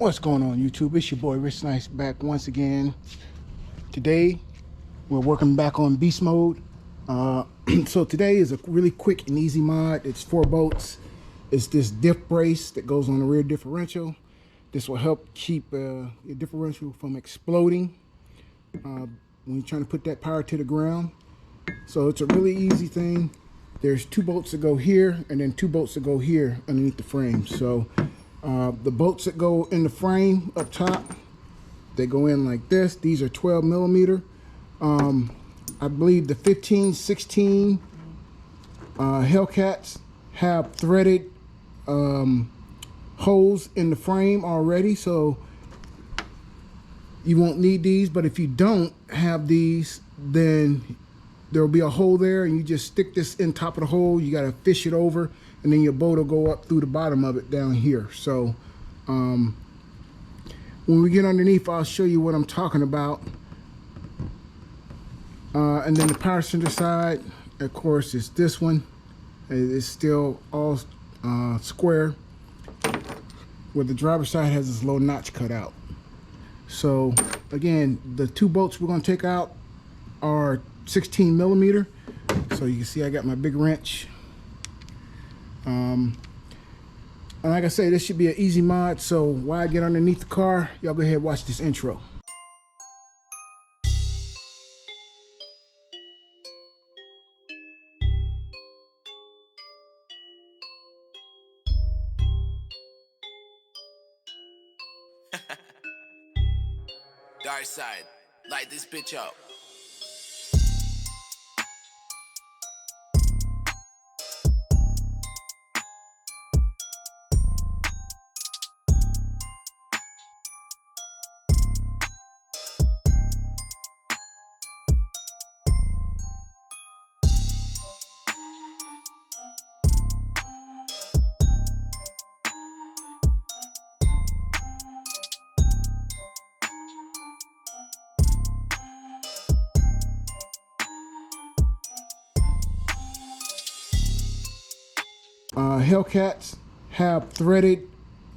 What's going on, YouTube? It's your boy Rich Nice back once again. Today we're working back on beast mode. So today is a really quick and easy mod. It's 4 bolts. It's this diff brace that goes on the rear differential. This will help keep your differential from exploding when you're trying to put that power to the ground. So it's a really easy thing. There's 2 bolts that go here and then 2 bolts that go here underneath the frame. So the bolts that go in the frame up top, they go in like this. These are 12 millimeter. I believe the 15, 16 Hellcats have threaded holes in the frame already, so you won't need these. But if you don't have these, then there will be a hole there, and you just stick this in top of the hole. You got to fish it over, and then your bolt will go up through the bottom of it down here. So when we get underneath, I'll show you what I'm talking about. And then the power center side, of course, is this one. It's still all square, where the driver's side has this little notch cut out. So again, the 2 bolts we're going to take out are 16 millimeter. So you can see I got my big wrench. And like I say, this should be an easy mod. So while I get underneath the car, y'all go ahead and watch this intro. Dark side, light this bitch up. Hellcats have threaded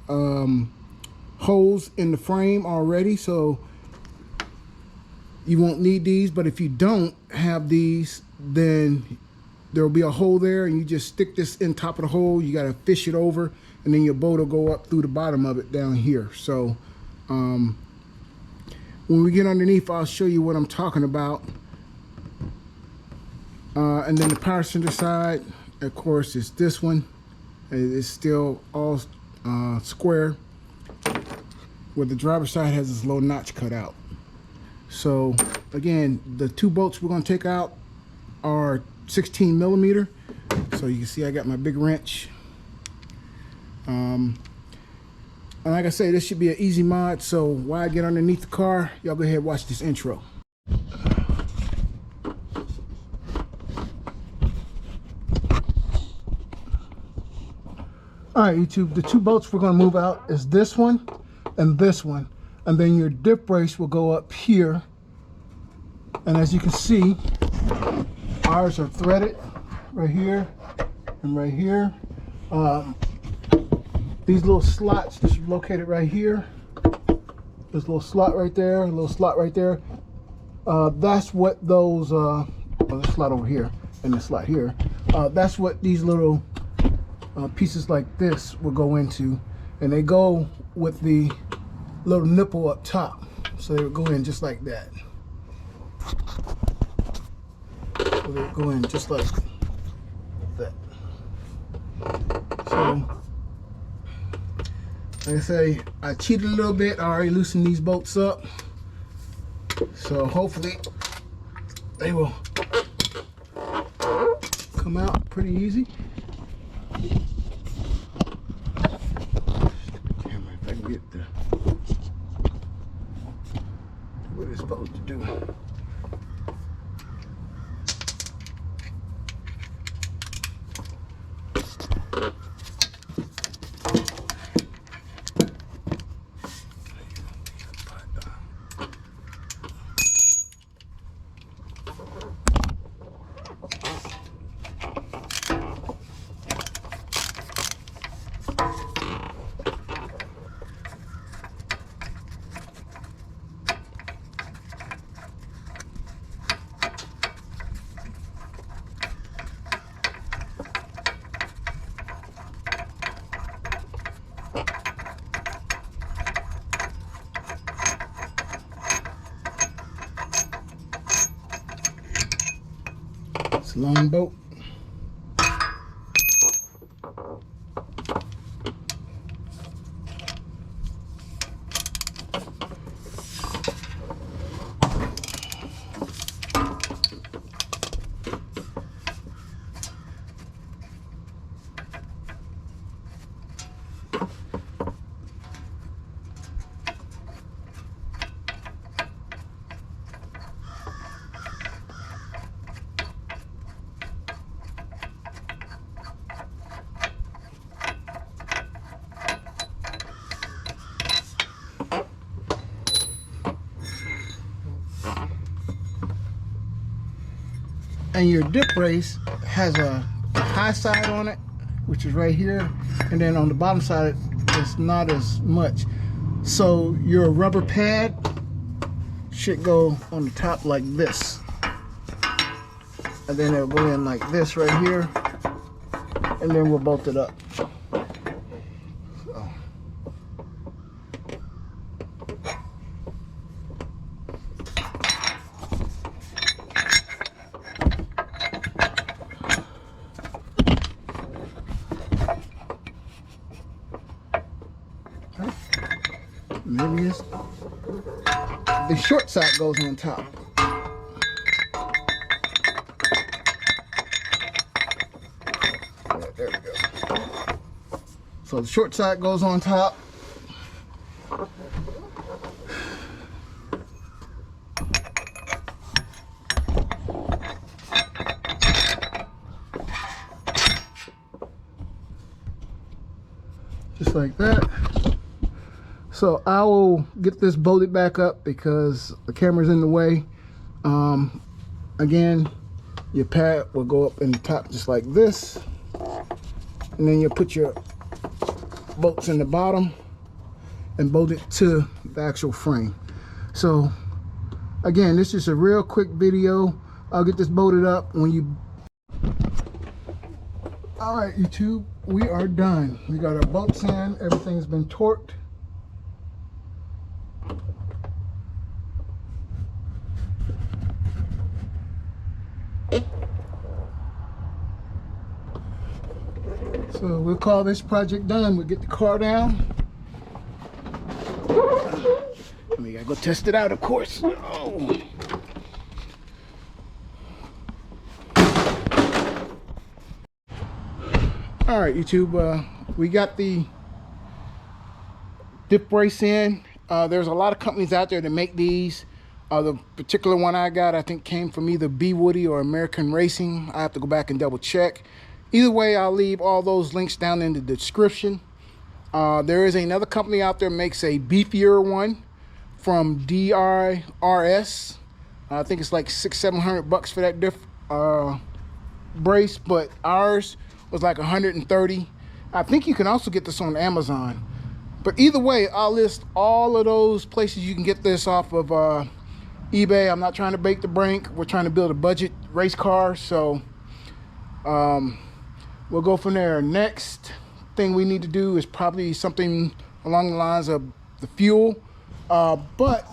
holes in the frame already, so you won't need these. But if you don't have these, then there will be a hole there, and you just stick this in top of the hole. You got to fish it over, and then your bolt will go up through the bottom of it down here. So when we get underneath, I'll show you what I'm talking about. And then the power center side, of course, is this one. It's still all square, where the driver's side has this little notch cut out. So again, the 2 bolts we're going to take out are 16 millimeter. So you can see I got my big wrench. And like I say, this should be an easy mod. So while I get underneath the car, y'all go ahead and watch this intro. All right, YouTube, the 2 bolts we're going to move out is this one, and then your diff brace will go up here. And as you can see, ours are threaded right here and right here. These little slots that you've located right here, there's a little slot right there, a little slot right there. That's what those, the slot over here and the slot here, that's what these little pieces like this will go into, and they go with the little nipple up top, so they would go in just like that. So they would go in just like that. So like I say, I cheated a little bit. I already loosened these bolts up, so hopefully they will come out pretty easy. Get what it's supposed to do. It's a long bolt. And your dip brace has a high side on it, which is right here, and then on the bottom side it's not as much. So your rubber pad should go on the top like this, and then it'll go in like this right here, and then we'll bolt it up. Maybe it's the short side goes on top. There we go. So the short side goes on top. Just like that. So I will get this bolted back up because the camera's in the way. Again, your pad will go up in the top just like this, and then you'll put your bolts in the bottom and bolt it to the actual frame. So again, this is a real quick video. I'll get this bolted up when you... All right, YouTube, we are done. We got our bolts in, everything's been torqued. So we'll call this project done. We'll get the car down. We gotta go test it out, of course. Oh. All right, YouTube, we got the dip brace in. There's a lot of companies out there that make these. The particular one I got, I think, came from either Bwoody or American Racing. I have to go back and double check. Either way, I'll leave all those links down in the description. There is another company out there that makes a beefier one from DRS. I think it's like $600-700 for that diff brace, but ours was like 130. I think you can also get this on Amazon. But either way, I'll list all of those places you can get this off of eBay. I'm not trying to break the bank. We're trying to build a budget race car, so we'll go from there. Next thing we need to do is probably something along the lines of the fuel. But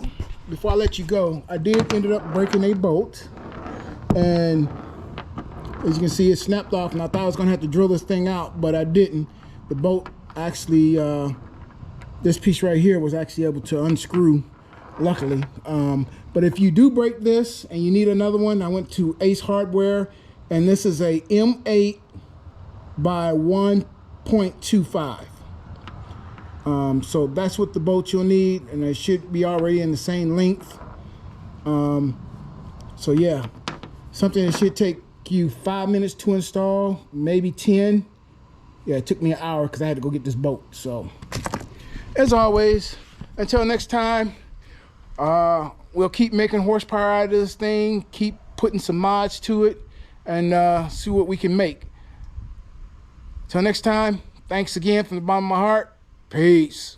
before I let you go, I did ended up breaking a bolt, and as you can see, it snapped off, and I thought I was gonna have to drill this thing out, but I didn't. The bolt actually, this piece right here was actually able to unscrew, luckily. But if you do break this and you need another one, I went to Ace Hardware, and this is a M8 by 1.25. So that's what the bolt you'll need, and it should be already in the same length. So yeah, something that should take you 5 minutes to install, maybe 10. Yeah, it took me an hour because I had to go get this bolt. So as always, until next time, we'll keep making horsepower out of this thing, keep putting some mods to it, and see what we can make. Till next time, thanks again from the bottom of my heart. Peace.